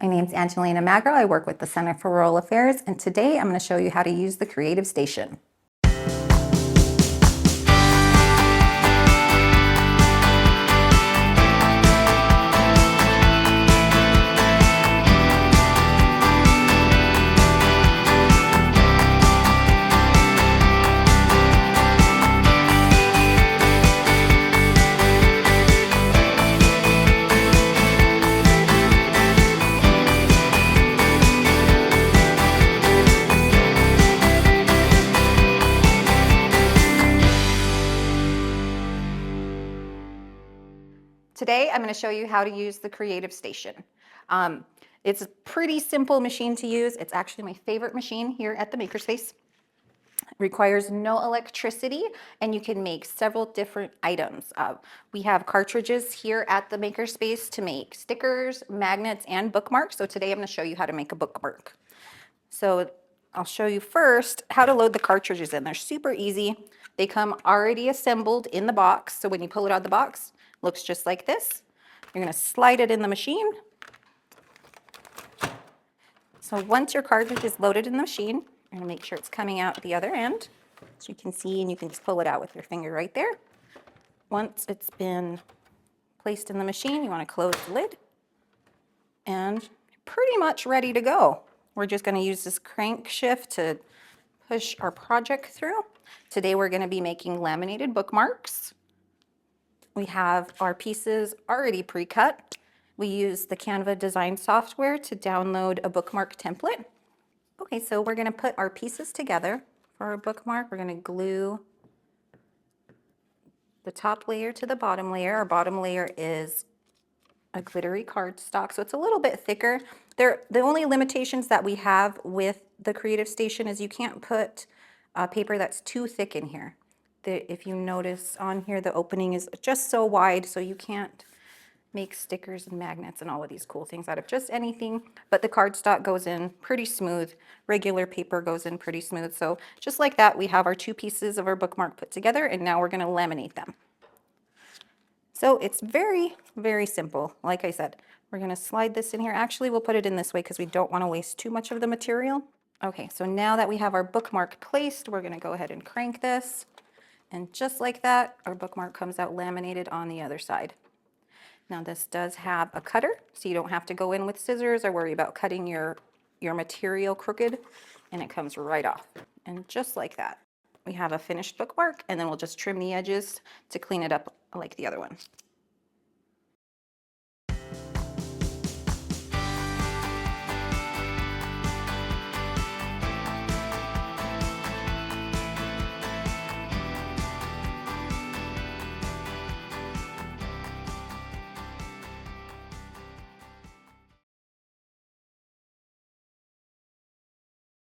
My name's Angelina Magro. I work with the Center for Rural Affairs, and today I'm going to show you how to use the Creative Station. Today, I'm going to show you how to use the Creative Station. It's a pretty simple machine to use. It's actually my favorite machine here at the Makerspace. It requires no electricity, and you can make several different items. We have cartridges here at the Makerspace to make stickers, magnets, and bookmarks. So today I'm going to show you how to make a bookmark. So I'll show you first how to load the cartridges in. They're super easy. They come already assembled in the box. So when you pull it out of the box, it looks just like this. You're going to slide it in the machine. So once your cartridge is loaded in the machine, you're going to make sure it's coming out the other end. So you can see, and you can just pull it out with your finger right there. Once it's been placed in the machine, you want to close the lid. And you're pretty much ready to go. We're just going to use this crank shift to push our project through. Today we're going to be making laminated bookmarks. We have our pieces already pre-cut. We use the Canva design software to download a bookmark template. Okay, so we're going to put our pieces together for our bookmark. We're going to glue the top layer to the bottom layer. Our bottom layer is a glittery cardstock, so it's a little bit thicker. The only limitations that we have with the Creative Station is you can't put paper that's too thick in here. If you notice on here, the opening is just so wide, so you can't make stickers and magnets and all of these cool things out of just anything, but the cardstock goes in pretty smooth. Regular paper goes in pretty smooth. So just like that, we have our two pieces of our bookmark put together, and now we're going to laminate them. So it's very, very simple. Like I said, we're going to slide this in here. Actually, we'll put it in this way because we don't want to waste too much of the material. Okay, so now that we have our bookmark placed, we're going to go ahead and crank this. And just like that, our bookmark comes out laminated on the other side. Now this does have a cutter, so you don't have to go in with scissors or worry about cutting your material crooked, and it comes right off. And just like that, we have a finished bookmark, and then we'll just trim the edges to clean it up like the other one.